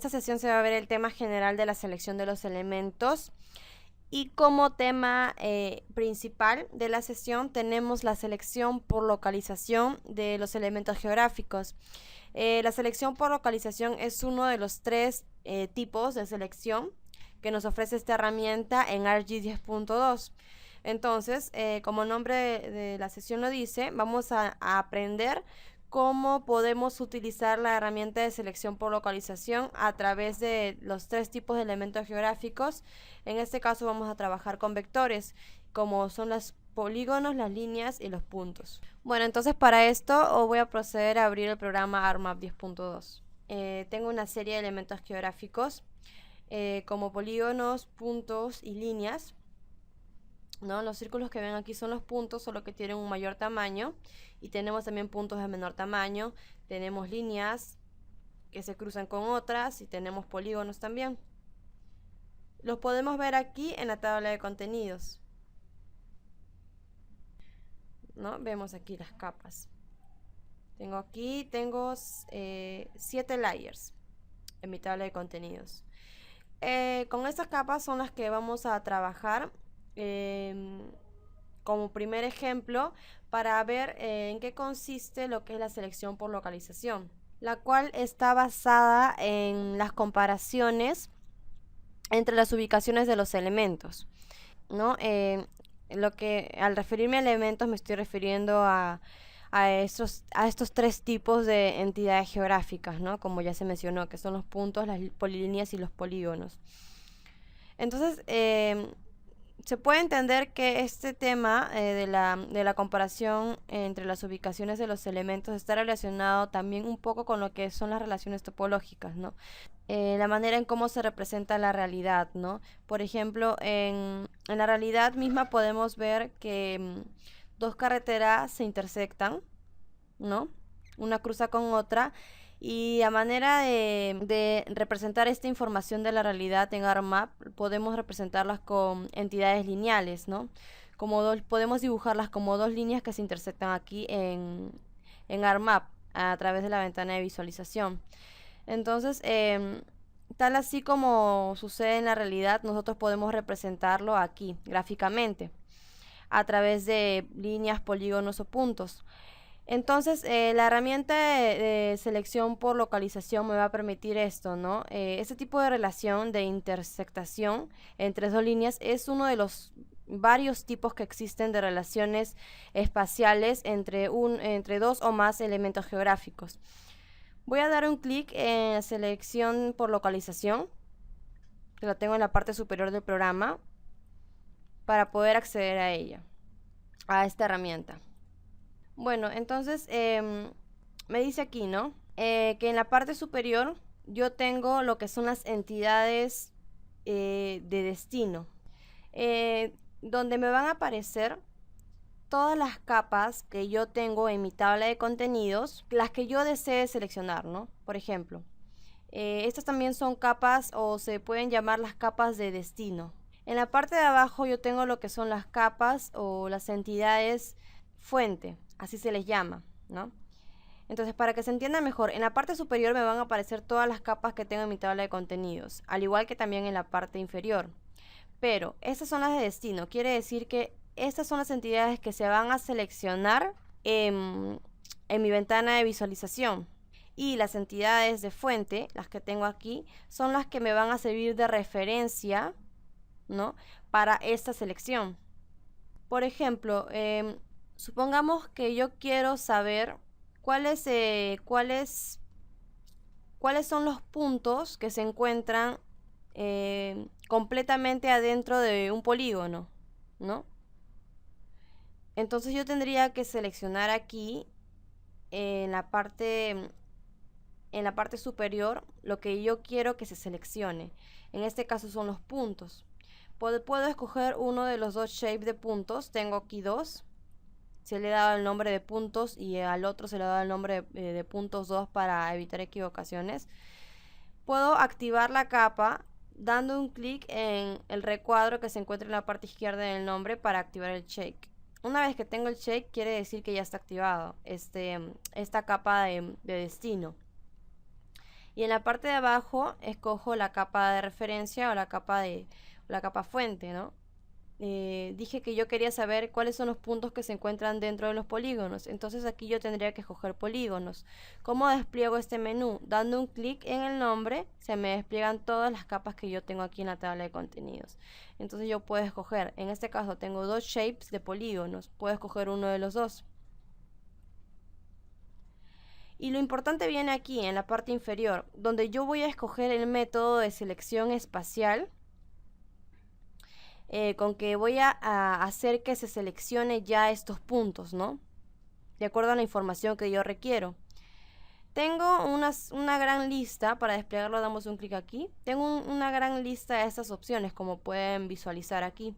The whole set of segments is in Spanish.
esta sesión se va a ver el tema general de la selección de los elementos. Y como tema principal de la sesión tenemos la selección por localización de los elementos geográficos. La selección por localización es uno de los tres tipos de selección que nos ofrece esta herramienta en ArcGIS 10.2. Entonces, como el nombre de la sesión lo dice, vamos a aprender cómo podemos utilizar la herramienta de selección por localización a través de los tres tipos de elementos geográficos. En este caso vamos a trabajar con vectores, como son los polígonos, las líneas y los puntos. Bueno, entonces para esto voy a proceder a abrir el programa ArcMap 10.2. Tengo una serie de elementos geográficos como polígonos, puntos y líneas, ¿no? Los círculos que ven aquí son los puntos, solo que tienen un mayor tamaño, y tenemos también puntos de menor tamaño. Tenemos líneas que se cruzan con otras y tenemos polígonos también. Los podemos ver aquí en la tabla de contenidos, ¿no? Vemos aquí las capas. Tengo 7 layers en mi tabla de contenidos. Con estas capas son las que vamos a trabajar como primer ejemplo para ver en qué consiste lo que es la selección por localización, la cual está basada en las comparaciones entre las ubicaciones de los elementos, ¿no? Al referirme a elementos me estoy refiriendo a estos tres tipos de entidades geográficas, ¿no? Como ya se mencionó, que son los puntos, las polilíneas y los polígonos. Entonces, se puede entender que este tema de la comparación entre las ubicaciones de los elementos está relacionado también un poco con lo que son las relaciones topológicas, ¿no? La manera en cómo se representa la realidad, ¿no? Por ejemplo, en la realidad misma podemos ver que dos carreteras se intersectan, ¿no? Una cruza con otra, y a manera de representar esta información de la realidad en ArcMap, podemos representarlas con entidades lineales, ¿no? Podemos dibujarlas como dos líneas que se intersectan aquí en ArcMap a través de la ventana de visualización. Entonces, tal así como sucede en la realidad, nosotros podemos representarlo aquí gráficamente a través de líneas, polígonos o puntos. Entonces, la herramienta de selección por localización me va a permitir esto, ¿no? Este tipo de relación de intersectación entre dos líneas es uno de los varios tipos que existen de relaciones espaciales entre dos o más elementos geográficos. Voy a dar un clic en selección por localización, que la tengo en la parte superior del programa, para poder acceder a ella, a esta herramienta. Bueno, entonces me dice aquí, ¿no? Que en la parte superior yo tengo lo que son las entidades de destino, donde me van a aparecer todas las capas que yo tengo en mi tabla de contenidos, las que yo desee seleccionar, ¿no? Por ejemplo, estas también son capas, o se pueden llamar las capas de destino. En la parte de abajo yo tengo lo que son las capas o las entidades fuente, así se les llama, ¿no? Entonces, para que se entienda mejor, en la parte superior me van a aparecer todas las capas que tengo en mi tabla de contenidos, al igual que también en la parte inferior. Pero estas son las de destino, quiere decir que estas son las entidades que se van a seleccionar en mi ventana de visualización. Y las entidades de fuente, las que tengo aquí, son las que me van a servir de referencia, ¿no?, para esta selección. Por ejemplo, supongamos que yo quiero saber cuáles son los puntos que se encuentran completamente adentro de un polígono, ¿no? Entonces yo tendría que seleccionar aquí en la parte superior lo que yo quiero que se seleccione. En este caso son los puntos. Puedo escoger uno de los dos shapes de puntos. Tengo aquí dos. Se le he dado el nombre de puntos y al otro se le ha dado el nombre de puntos 2 para evitar equivocaciones. Puedo activar la capa dando un clic en el recuadro que se encuentra en la parte izquierda del nombre para activar el shake. Una vez que tengo el shake, quiere decir que ya está activado esta capa de destino. Y en la parte de abajo escojo la capa de referencia o la capa fuente, ¿no? Dije que yo quería saber cuáles son los puntos que se encuentran dentro de los polígonos. Entonces aquí yo tendría que escoger polígonos. ¿Cómo despliego este menú? Dando un clic en el nombre, se me despliegan todas las capas que yo tengo aquí en la tabla de contenidos. Entonces yo puedo escoger, en este caso tengo dos shapes de polígonos, puedo escoger uno de los dos. Y lo importante viene aquí, en la parte inferior, donde yo voy a escoger el método de selección espacial, con que voy a hacer que se seleccione ya estos puntos, ¿no? De acuerdo a la información que yo requiero. Tengo una gran lista, para desplegarlo damos un clic aquí. Tengo una gran lista de estas opciones, como pueden visualizar aquí.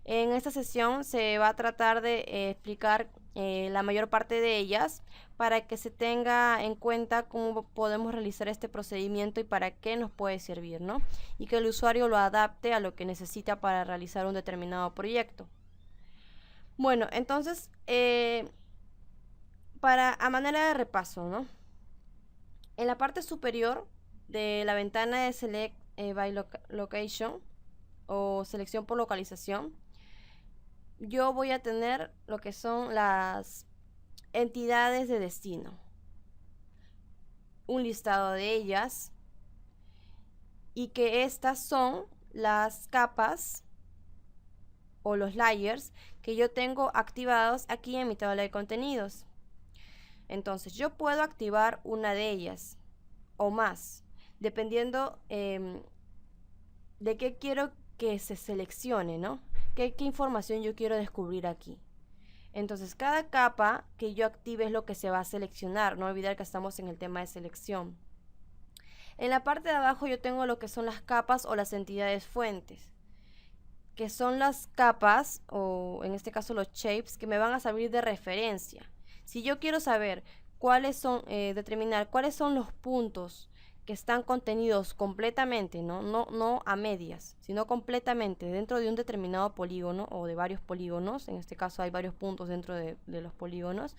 En esta sesión se va a tratar de explicar la mayor parte de ellas para que se tenga en cuenta cómo podemos realizar este procedimiento y para qué nos puede servir, ¿no? Y que el usuario lo adapte a lo que necesita para realizar un determinado proyecto. Bueno, entonces, a manera de repaso, ¿no? En la parte superior de la ventana de Select by Location o selección por localización, yo voy a tener lo que son las entidades de destino, un listado de ellas, y que estas son las capas o los layers que yo tengo activados aquí en mi tabla de contenidos. Entonces yo puedo activar una de ellas o más, dependiendo de qué quiero que se seleccione, ¿no? ¿Qué información yo quiero descubrir aquí? Entonces, cada capa que yo active es lo que se va a seleccionar. No olvidar que estamos en el tema de selección. En la parte de abajo yo tengo lo que son las capas o las entidades fuentes, que son las capas, o en este caso los shapes, que me van a servir de referencia. Si yo quiero saber determinar cuáles son los puntos que están contenidos completamente, no a medias, sino completamente dentro de un determinado polígono o de varios polígonos, en este caso hay varios puntos dentro de los polígonos,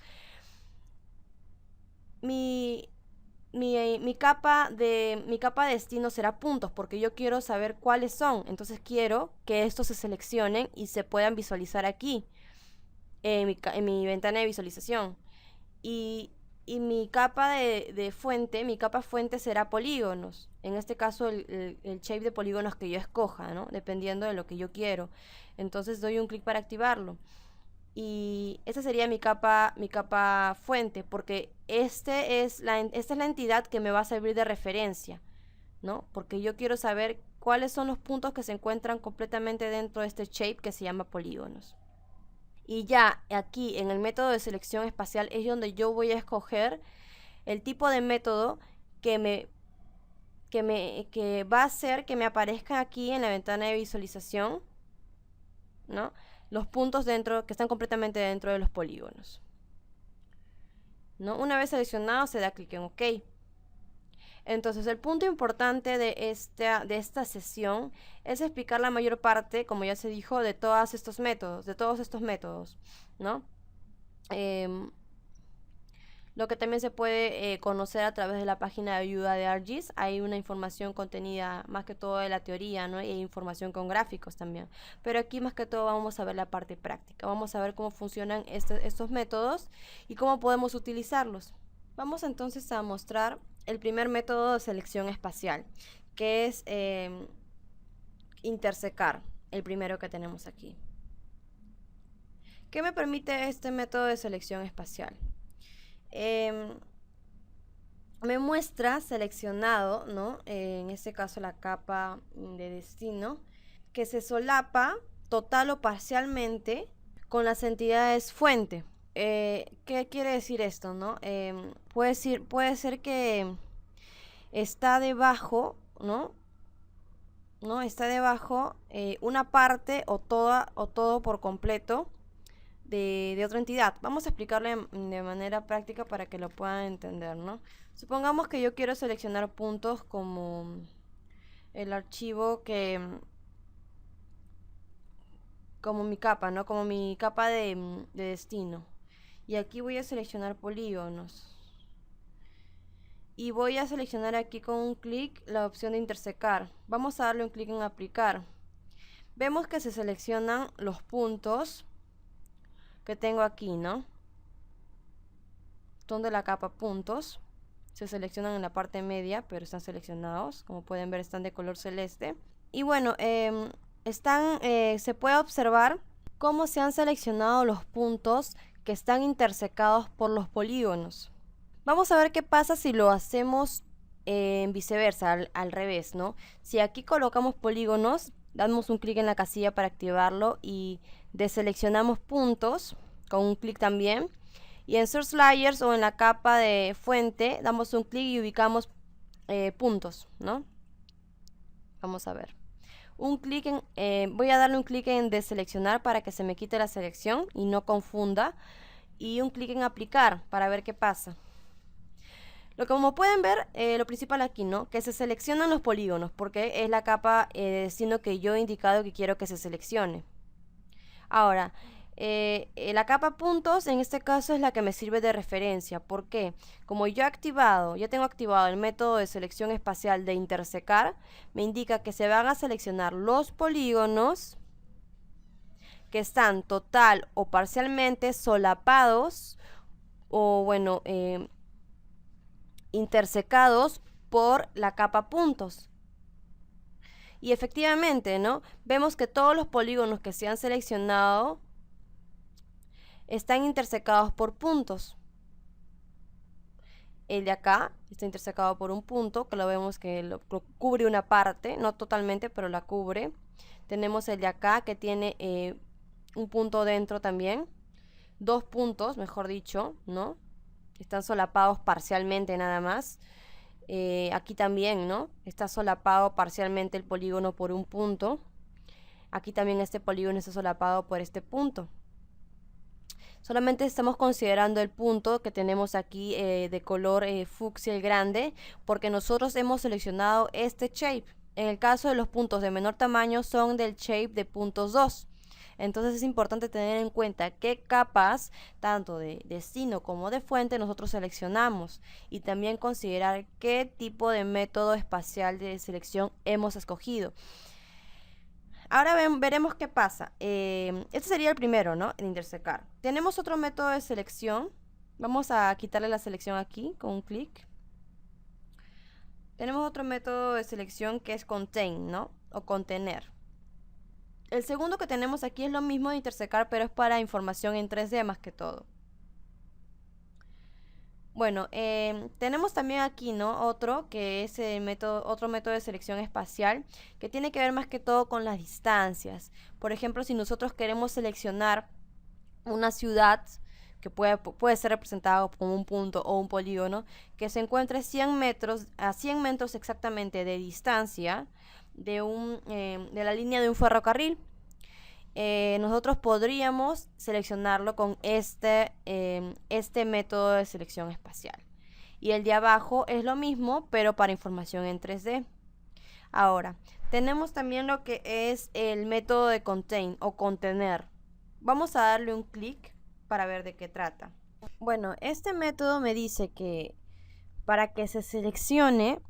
mi capa de destino será puntos, porque yo quiero saber cuáles son. Entonces quiero que estos se seleccionen y se puedan visualizar aquí en mi ventana de visualización. Y mi capa de fuente, mi capa fuente será polígonos. En este caso el shape de polígonos que yo escoja, ¿no? Dependiendo de lo que yo quiero. Entonces doy un clic para activarlo. Y esta sería mi capa fuente, porque esta es la entidad que me va a servir de referencia, ¿no? Porque yo quiero saber cuáles son los puntos que se encuentran completamente dentro de este shape que se llama polígonos. Y ya aquí en el método de selección espacial es donde yo voy a escoger el tipo de método que va a hacer que me aparezca aquí en la ventana de visualización, ¿no? Los puntos que están completamente dentro de los polígonos, ¿no? Una vez seleccionado se da clic en OK. Entonces el punto importante de esta sesión es explicar la mayor parte, como ya se dijo, de todos estos métodos, ¿no? Lo que también se puede conocer a través de la página de ayuda de ArcGIS. Hay una información contenida más que todo de la teoría, ¿no? Y hay información con gráficos también. Pero aquí más que todo vamos a ver la parte práctica. Vamos a ver cómo funcionan estos métodos y cómo podemos utilizarlos. Vamos entonces a mostrar el primer método de selección espacial, que es intersecar, el primero que tenemos aquí. ¿Qué me permite este método de selección espacial? Me muestra seleccionado, ¿no? En este caso la capa de destino, que se solapa total o parcialmente con las entidades fuente. ¿Qué quiere decir esto, no? Puede ser que está debajo, ¿no? Está debajo una parte o todo por completo de otra entidad. Vamos a explicarle de manera práctica para que lo puedan entender, ¿no? Supongamos que yo quiero seleccionar puntos como el archivo como mi capa, ¿no? Como mi capa de destino. Y aquí voy a seleccionar polígonos. y voy a seleccionar aquí con un clic la opción de intersecar. Vamos a darle un clic en aplicar. Vemos que se seleccionan los puntos que tengo aquí, ¿no? Son de la capa puntos. Se seleccionan en la parte media, pero están seleccionados. Como pueden ver, están de color celeste. Y bueno, se puede observar cómo se han seleccionado los puntos que están intersecados por los polígonos. Vamos a ver qué pasa si lo hacemos viceversa, al revés, ¿no? Si aquí colocamos polígonos, damos un clic en la casilla para activarlo y deseleccionamos puntos con un clic también. Y en Source Layers o en la capa de fuente damos un clic y ubicamos puntos, ¿no? Vamos a ver. Voy a darle un clic en deseleccionar para que se me quite la selección y no confunda. Y un clic en aplicar para ver qué pasa. Como pueden ver, lo principal aquí, ¿no? Que se seleccionan los polígonos porque es la capa de destino que yo he indicado que quiero que se seleccione. Ahora, la capa puntos en este caso es la que me sirve de referencia. ¿Por qué? Como ya tengo activado el método de selección espacial de intersecar, me indica que se van a seleccionar los polígonos que están total o parcialmente solapados o bueno, intersecados por la capa puntos. Y efectivamente, ¿no? Vemos que todos los polígonos que se han seleccionado están intersecados por puntos. El de acá está intersecado por un punto, que lo vemos que lo cubre una parte, no totalmente, pero la cubre. Tenemos el de acá que tiene un punto dentro también. 2 puntos, mejor dicho, ¿no? Están solapados parcialmente nada más. Aquí también, ¿no? Está solapado parcialmente el polígono por un punto. Aquí también este polígono está solapado por este punto. Solamente estamos considerando el punto que tenemos aquí de color fucsia el grande, porque nosotros hemos seleccionado este shape. En el caso de los puntos de menor tamaño son del shape de puntos 2. Entonces es importante tener en cuenta qué capas, tanto de destino como de fuente, nosotros seleccionamos. Y también considerar qué tipo de método espacial de selección hemos escogido. Ahora veremos qué pasa. Este sería el primero, ¿no? El intersecar. Tenemos otro método de selección. Vamos a quitarle la selección aquí con un clic. Tenemos otro método de selección que es contain, ¿no? O contener. El segundo que tenemos aquí es lo mismo de intersecar, pero es para información en 3D más que todo. Bueno, tenemos también aquí, ¿no? Otro que es otro método de selección espacial que tiene que ver más que todo con las distancias. Por ejemplo, si nosotros queremos seleccionar una ciudad que puede ser representada como un punto o un polígono que se encuentre a 100 metros exactamente de distancia de la línea de un ferrocarril. Nosotros podríamos seleccionarlo con este método de selección espacial. Y el de abajo es lo mismo, pero para información en 3D. Ahora, tenemos también lo que es el método de contain o contener. Vamos a darle un clic para ver de qué trata. Bueno, este método me dice que para que se seleccione,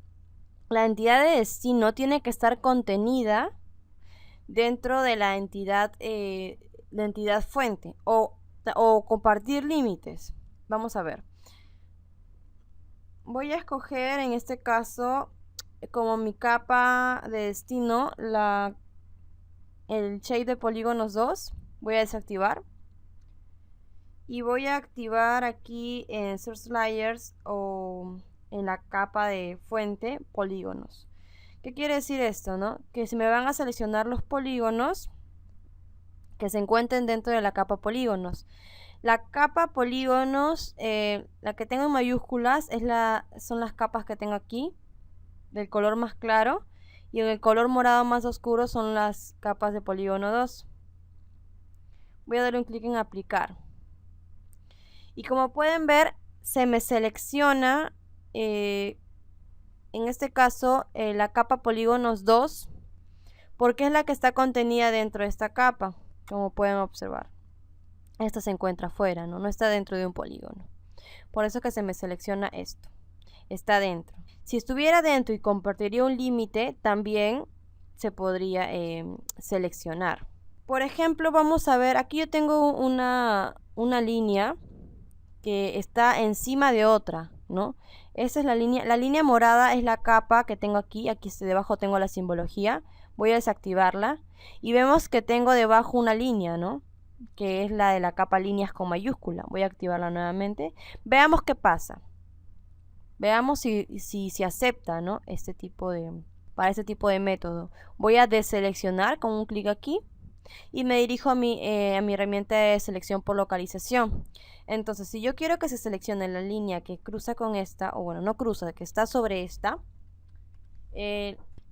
la entidad de destino tiene que estar contenida dentro de la entidad fuente o compartir límites. Vamos a ver. Voy a escoger en este caso como mi capa de destino el shape de polígonos 2. Voy a desactivar. Y voy a activar aquí en Source Layers o en la capa de fuente polígonos. ¿Qué quiere decir esto, no? Que se me van a seleccionar los polígonos que se encuentren dentro de la capa polígonos. La capa polígonos, la que tengo en mayúsculas, son las capas que tengo aquí, del color más claro. Y en el color morado más oscuro son las capas de polígono 2. Voy a darle un clic en aplicar. Y como pueden ver, se me selecciona, en este caso, la capa polígonos 2, porque es la que está contenida dentro de esta capa, como pueden observar. Esta se encuentra afuera, ¿no? No está dentro de un polígono. Por eso que se me selecciona esto. está dentro. Si estuviera dentro y compartiría un límite, también se podría seleccionar. Por ejemplo, vamos a ver, aquí yo tengo una línea que está encima de otra, ¿no? Esa es la línea morada es la capa que tengo aquí debajo tengo la simbología, voy a desactivarla y vemos que tengo debajo una línea, ¿no? Que es la de la capa líneas con mayúscula, voy a activarla nuevamente, veamos qué pasa, veamos si acepta, ¿no? Para este tipo de método, voy a deseleccionar con un clic aquí y me dirijo a mi herramienta de selección por localización. Entonces, si yo quiero que se seleccione la línea que cruza con esta, o bueno, no cruza, que está sobre esta,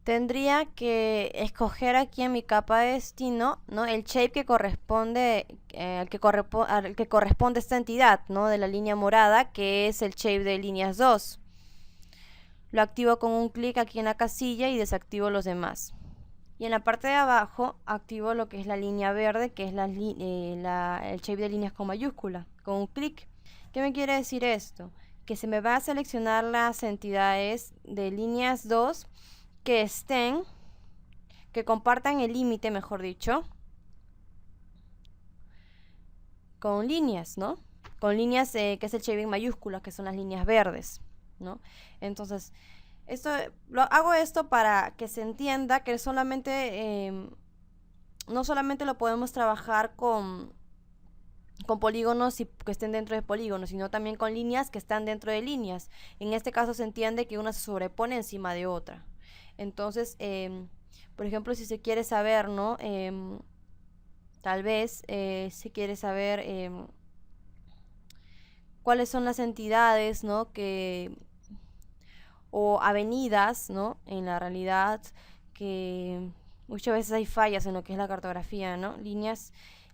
tendría que escoger aquí en mi capa de destino, ¿no? El shape que corresponde al que corresponde esta entidad, ¿no? De la línea morada, que es el shape de líneas 2. Lo activo con un clic aquí en la casilla y desactivo los demás. Y en la parte de abajo activo lo que es la línea verde, que es el shape de líneas con mayúscula, con un clic. ¿Qué me quiere decir esto? Que se me va a seleccionar las entidades de líneas 2 que compartan el límite, mejor dicho, con líneas, ¿no? Con líneas que es el shape en mayúsculas, que son las líneas verdes, ¿no? Entonces, hago esto para que se entienda que no solamente lo podemos trabajar con polígonos que estén dentro de polígonos, sino también con líneas que están dentro de líneas. En este caso se entiende que una se sobrepone encima de otra. Entonces, por ejemplo, si se quiere saber, ¿no? Tal vez se quiere saber cuáles son las entidades, ¿no? O avenidas, ¿no? En la realidad, que muchas veces hay fallas en lo que es la cartografía, ¿no?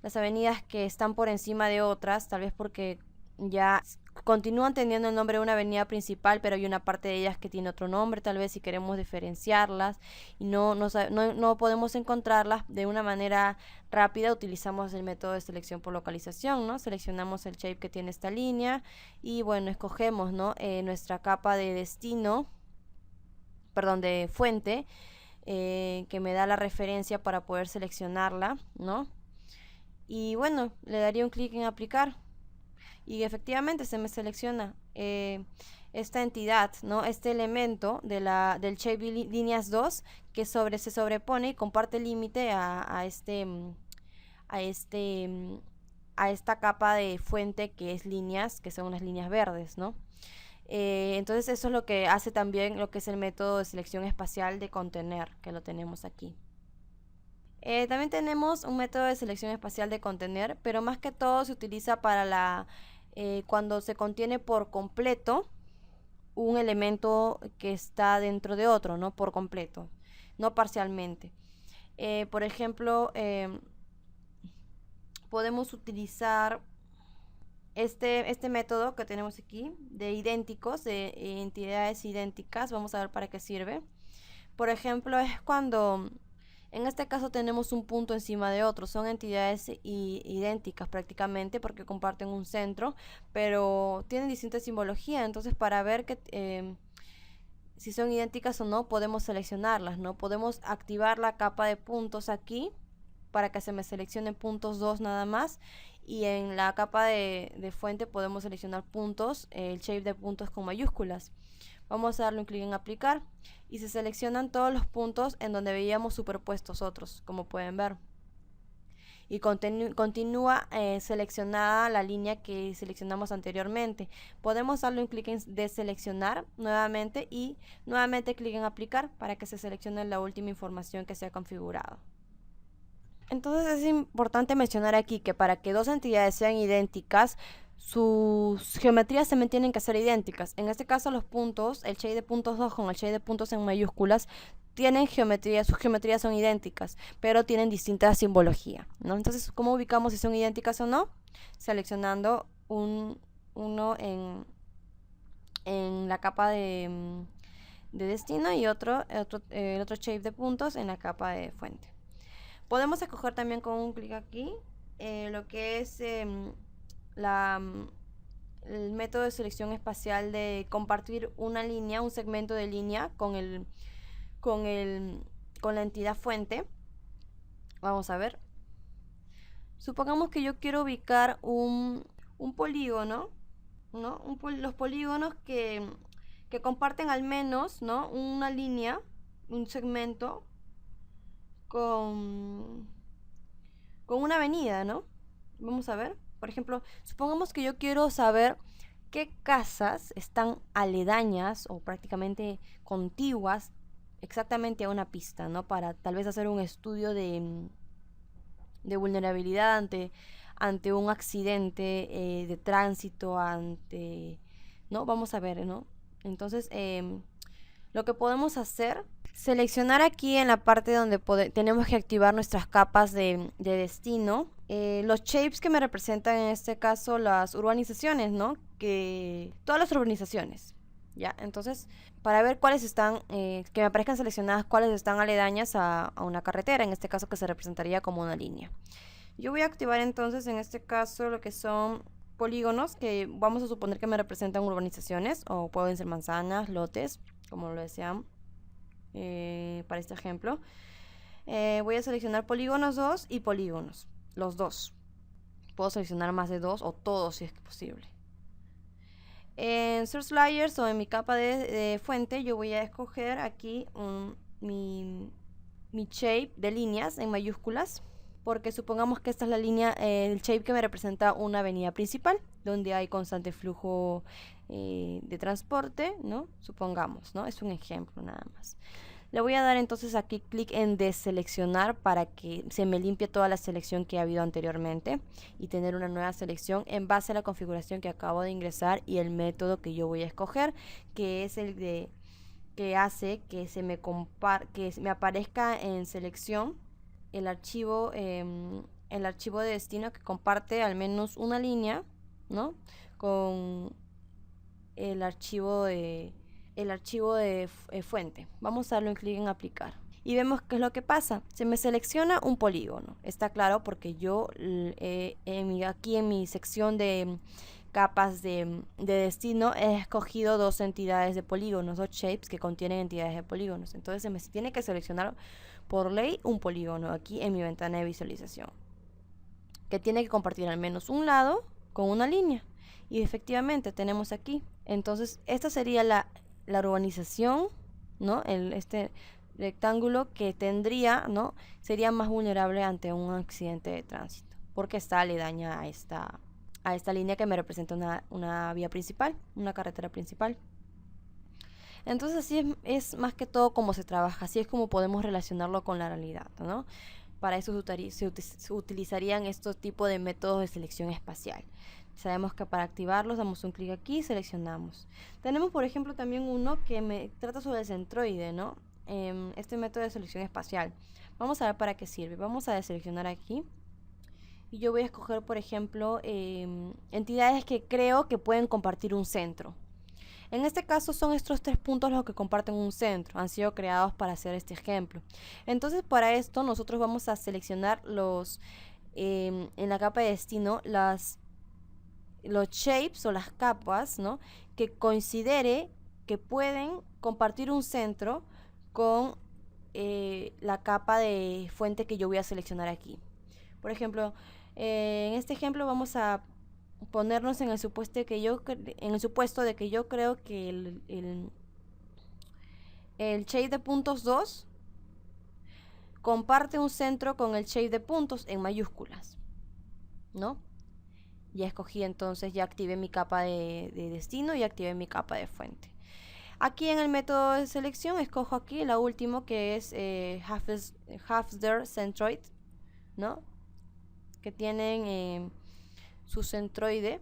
Las avenidas que están por encima de otras, tal vez porque ya continúan teniendo el nombre de una avenida principal, pero hay una parte de ellas que tiene otro nombre, tal vez si queremos diferenciarlas y no podemos encontrarlas de una manera rápida, utilizamos el método de selección por localización, ¿no? Seleccionamos el shape que tiene esta línea y bueno, escogemos, ¿no? Nuestra capa de destino, perdón, de fuente, que me da la referencia para poder seleccionarla, ¿no? Y bueno, le daría un clic en aplicar y efectivamente se me selecciona esta entidad, ¿no? Este elemento del shape líneas 2 que se sobrepone y comparte límite a esta capa de fuente que es líneas, que son unas líneas verdes, ¿no? Entonces eso es lo que hace también lo que es el método de selección espacial de contener, que lo tenemos aquí. También tenemos un método de selección espacial de contener, pero más que todo se utiliza para cuando se contiene por completo un elemento que está dentro de otro, ¿no? Por completo, no parcialmente. Por ejemplo, podemos utilizar este método que tenemos aquí de idénticos, de entidades idénticas. Vamos a ver para qué sirve. Por ejemplo, es cuando en este caso tenemos un punto encima de otro, son entidades idénticas prácticamente porque comparten un centro, pero tienen distinta simbología. Entonces, para ver si son idénticas o no, podemos seleccionarlas, ¿no? Podemos activar la capa de puntos aquí para que se me seleccionen puntos 2 nada más, y en la capa de fuente podemos seleccionar puntos, el shape de puntos con mayúsculas. Vamos a darle un clic en aplicar y se seleccionan todos los puntos en donde veíamos superpuestos otros, como pueden ver. Y continúa seleccionada la línea que seleccionamos anteriormente. Podemos darle un clic en deseleccionar nuevamente y nuevamente clic en aplicar para que se seleccione la última información que se ha configurado. Entonces es importante mencionar aquí que para que dos entidades sean idénticas, sus geometrías también tienen que ser idénticas. En este caso los puntos, el shape de puntos 2 con el shape de puntos en mayúsculas, tienen sus geometrías son idénticas, pero tienen distinta simbología, ¿no? Entonces, ¿cómo ubicamos si son idénticas o no? Seleccionando uno en la capa de destino y el otro shape de puntos en la capa de fuente. Podemos escoger también con un clic aquí lo que es el método de selección espacial de compartir una línea, un segmento de línea con la entidad fuente. Vamos a ver. Supongamos que yo quiero ubicar un polígono, ¿no? Los polígonos que comparten al menos, ¿no?, una línea, un segmento con una avenida, ¿no? Vamos a ver. Por ejemplo, supongamos que yo quiero saber qué casas están aledañas o prácticamente contiguas exactamente a una pista, ¿no? Para tal vez hacer un estudio de vulnerabilidad ante un accidente de tránsito, ¿no? Vamos a ver, ¿no? Entonces, lo que podemos hacer, seleccionar aquí en la parte donde tenemos que activar nuestras capas de destino, los shapes que me representan en este caso las urbanizaciones, ¿no? Todas las urbanizaciones, ¿ya? Entonces, para ver cuáles están, que me aparezcan seleccionadas, cuáles están aledañas a una carretera, en este caso que se representaría como una línea. Yo voy a activar entonces en este caso lo que son polígonos, que vamos a suponer que me representan urbanizaciones, o pueden ser manzanas, lotes, como lo desean, para este ejemplo. Voy a seleccionar polígonos 2 y polígonos, los dos. Puedo seleccionar más de 2 o todos si es posible. En Source Layers o en mi capa de fuente, yo voy a escoger aquí mi shape de líneas en mayúsculas, porque supongamos que esta es la línea, el shape que me representa una avenida principal, donde hay constante flujo de transporte, ¿no? Supongamos, ¿no? Es un ejemplo nada más. Le voy a dar entonces aquí clic en deseleccionar para que se me limpie toda la selección que ha habido anteriormente y tener una nueva selección en base a la configuración que acabo de ingresar y el método que yo voy a escoger, que es el que hace que que me aparezca en selección el archivo de destino que comparte al menos una línea, ¿no?, con el archivo de fuente. Vamos a darle un clic en aplicar y vemos qué es lo que pasa. Se me selecciona un polígono, está claro, porque yo aquí en mi sección de capas de destino he escogido dos entidades de polígonos, dos shapes que contienen entidades de polígonos. Entonces se me tiene que seleccionar por ley un polígono aquí en mi ventana de visualización, que tiene que compartir al menos un lado con una línea, y efectivamente tenemos aquí. Entonces esta sería la urbanización, ¿no? Este rectángulo que tendría, ¿no?, sería más vulnerable ante un accidente de tránsito, porque está aledaña a esta línea que me representa una vía principal, una carretera principal. Entonces así es más que todo cómo se trabaja, así es como podemos relacionarlo con la realidad, ¿no? Para eso se utilizarían estos tipos de métodos de selección espacial. Sabemos que para activarlos damos un clic aquí y seleccionamos. Tenemos, por ejemplo, también uno que me trata sobre el centroide, ¿no? Este método de selección espacial. Vamos a ver para qué sirve. Vamos a deseleccionar aquí. Y yo voy a escoger, por ejemplo, entidades que creo que pueden compartir un centro. En este caso son estos 3 puntos los que comparten un centro. Han sido creados para hacer este ejemplo. Entonces, para esto nosotros vamos a seleccionar en la capa de destino los shapes o las capas, ¿no?, que considere que pueden compartir un centro con la capa de fuente que yo voy a seleccionar aquí. Por ejemplo, en este ejemplo vamos a ponernos en el supuesto de que yo creo que el shape de puntos 2 comparte un centro con el shape de puntos en mayúsculas, ¿no? Ya escogí, entonces ya activé mi capa de destino y activé mi capa de fuente. Aquí en el método de selección escojo aquí la última, que es Hafster Centroid, ¿no?, que tienen su centroide.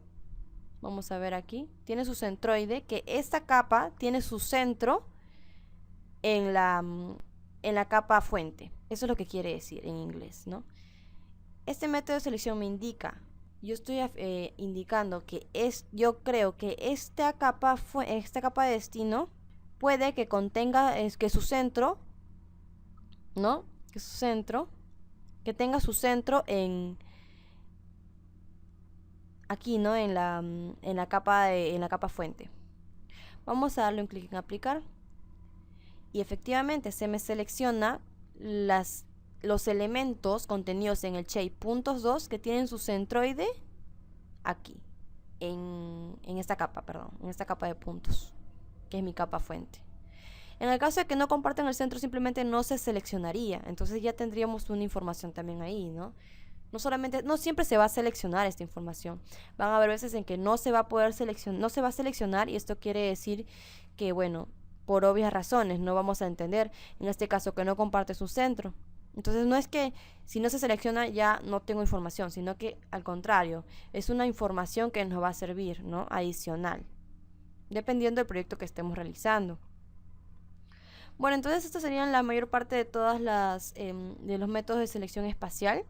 Vamos a ver aquí, tiene su centroide, que esta capa tiene su centro en la capa fuente. Eso es lo que quiere decir en inglés, ¿no? Este método de selección me indica, yo estoy indicando que yo creo que esta capa de destino puede que contenga, que su centro, ¿no?, que tenga su centro aquí, ¿no? En la capa fuente. Vamos a darle un clic en aplicar. Y efectivamente se me selecciona los elementos contenidos en el shape .2 que tienen su centroide aquí, en esta capa, en esta capa de puntos, que es mi capa fuente. En el caso de que no compartan el centro, simplemente no se seleccionaría. Entonces ya tendríamos una información también ahí, ¿no? No siempre se va a seleccionar esta información. Van a haber veces en que no se va a poder seleccionar, no se va a seleccionar, y esto quiere decir que, bueno, por obvias razones, no vamos a entender, en este caso, que no comparte su centro. Entonces no es que si no se selecciona ya no tengo información, sino que al contrario, es una información que nos va a servir, ¿no? Adicional, dependiendo del proyecto que estemos realizando. Bueno, entonces estas serían la mayor parte de todas de los métodos de selección espacial.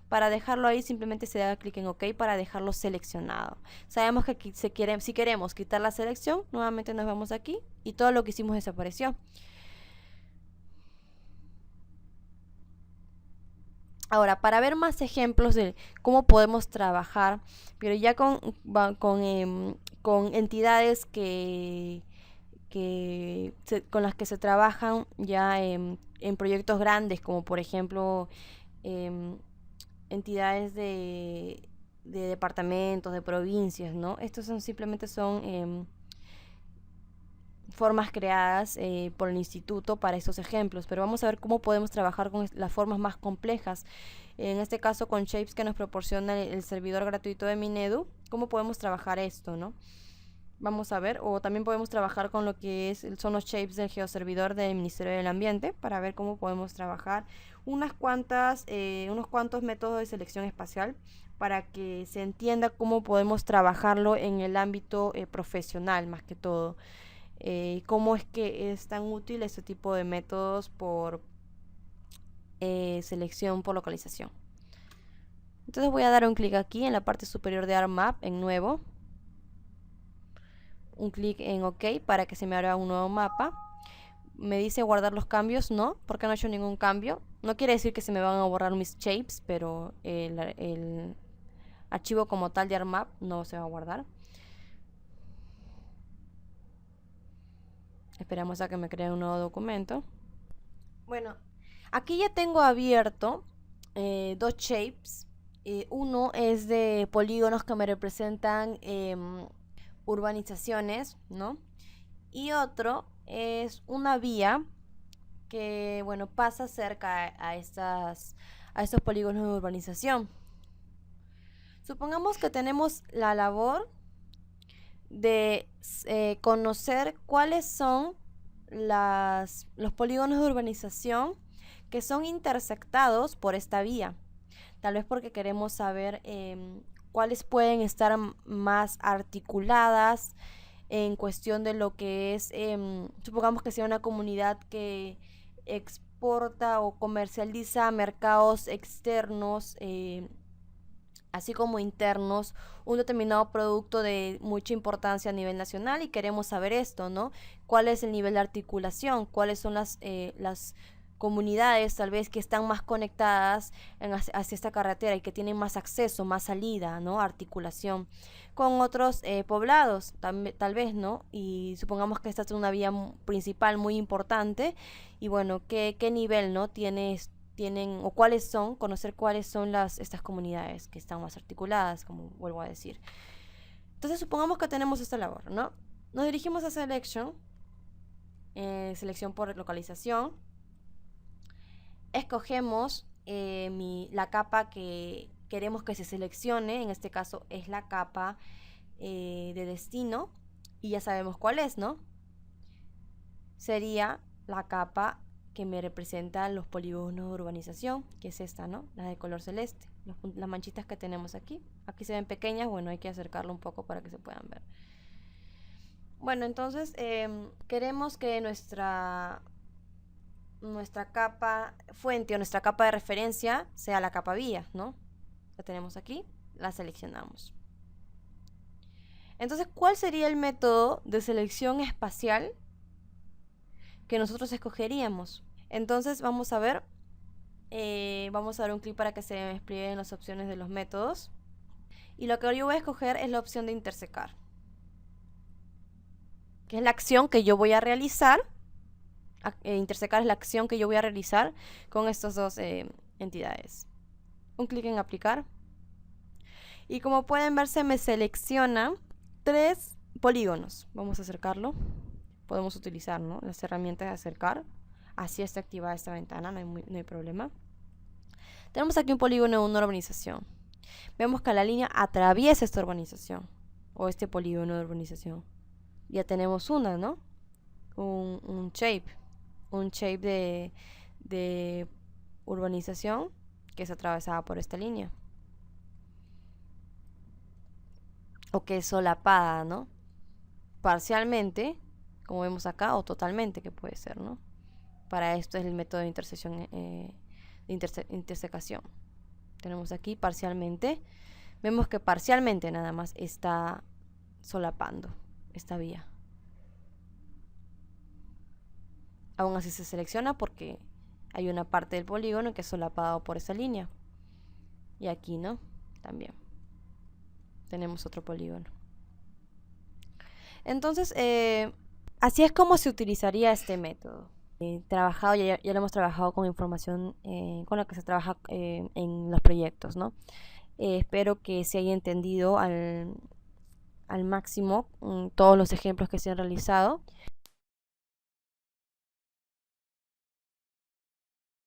Para dejarlo ahí simplemente se da clic en OK para dejarlo seleccionado. Sabemos que si queremos quitar la selección, nuevamente nos vamos aquí y todo lo que hicimos desapareció. Ahora, para ver más ejemplos de cómo podemos trabajar, pero ya con entidades con las que se trabajan ya en proyectos grandes, como por ejemplo entidades de departamentos, de provincias, ¿no? Estos simplemente son formas creadas por el instituto para estos ejemplos, pero vamos a ver cómo podemos trabajar con las formas más complejas. En este caso con shapes que nos proporciona el servidor gratuito de Minedu, cómo podemos trabajar esto, ¿no? Vamos a ver, o también podemos trabajar con lo que son los shapes del geoservidor del Ministerio del Ambiente para ver cómo podemos trabajar unos cuantos métodos de selección espacial para que se entienda cómo podemos trabajarlo en el ámbito profesional más que todo. Cómo es que es tan útil este tipo de métodos por selección por localización. Entonces voy a dar un clic aquí en la parte superior de ArcMap en nuevo. Un clic en OK para que se me abra un nuevo mapa. Me dice guardar los cambios, no, porque no he hecho ningún cambio. No quiere decir que se me van a borrar mis shapes, pero el archivo como tal de ArcMap no se va a guardar. Esperamos a que me cree un nuevo documento. Bueno, aquí ya tengo abierto dos shapes. Uno es de polígonos que me representan urbanizaciones, ¿no? Y otro es una vía que, bueno, pasa cerca a estos polígonos de urbanización. Supongamos que tenemos la labor de conocer cuáles son los polígonos de urbanización que son intersectados por esta vía. Tal vez porque queremos saber cuáles pueden estar más articuladas en cuestión de lo que es, supongamos que sea una comunidad que exporta o comercializa a mercados externos, así como internos, un determinado producto de mucha importancia a nivel nacional, y queremos saber esto, ¿no? ¿Cuál es el nivel de articulación? ¿Cuáles son las comunidades tal vez que están más conectadas hacia esta carretera y que tienen más acceso, más salida, ¿no? Articulación con otros poblados, tal vez, ¿no? Y supongamos que esta es una vía principal muy importante, y bueno, ¿qué nivel, ¿no? tienen o conocer cuáles son estas comunidades que están más articuladas, como vuelvo a decir. Entonces supongamos que tenemos esta labor, ¿no? Nos dirigimos a Selection, selección por localización. Escogemos la capa que queremos que se seleccione, en este caso es la capa de destino, y ya sabemos cuál es, ¿no? Sería la capa que me representa los polígonos de urbanización, que es esta, ¿no? La de color celeste, las manchitas que tenemos aquí. Aquí se ven pequeñas, bueno, hay que acercarlo un poco para que se puedan ver. Bueno, entonces queremos que nuestra capa fuente o nuestra capa de referencia sea la capa vía, ¿no? La tenemos aquí, la seleccionamos. Entonces, ¿cuál sería el método de selección espacial que nosotros escogeríamos? Entonces vamos a dar un clic para que se desplieguen las opciones de los métodos. Y lo que yo voy a escoger es la opción de intersecar, que es la acción que yo voy a realizar. Intersecar es la acción que yo voy a realizar con estas dos entidades. Un clic en aplicar. Y como pueden ver, se me selecciona 3 polígonos. Vamos a acercarlo. Podemos utilizar, ¿no?, las herramientas de acercar. Así está activada esta ventana, no hay problema. Tenemos aquí un polígono de una urbanización. Vemos que la línea atraviesa esta urbanización o este polígono de urbanización. Ya tenemos una, ¿no? Un shape de urbanización que es atravesada por esta línea. O que es solapada, ¿no? Parcialmente, como vemos acá, o totalmente, que puede ser, ¿no? Para esto es el método de intersección, intersecación. Tenemos aquí parcialmente. Vemos que parcialmente nada más está solapando esta vía. Aún así se selecciona porque hay una parte del polígono que es solapado por esa línea. Y aquí, ¿no? También tenemos otro polígono. Entonces, así es como se utilizaría este método. Ya lo hemos trabajado con información con la que se trabaja en los proyectos, ¿no? Espero que se haya entendido al máximo todos los ejemplos que se han realizado.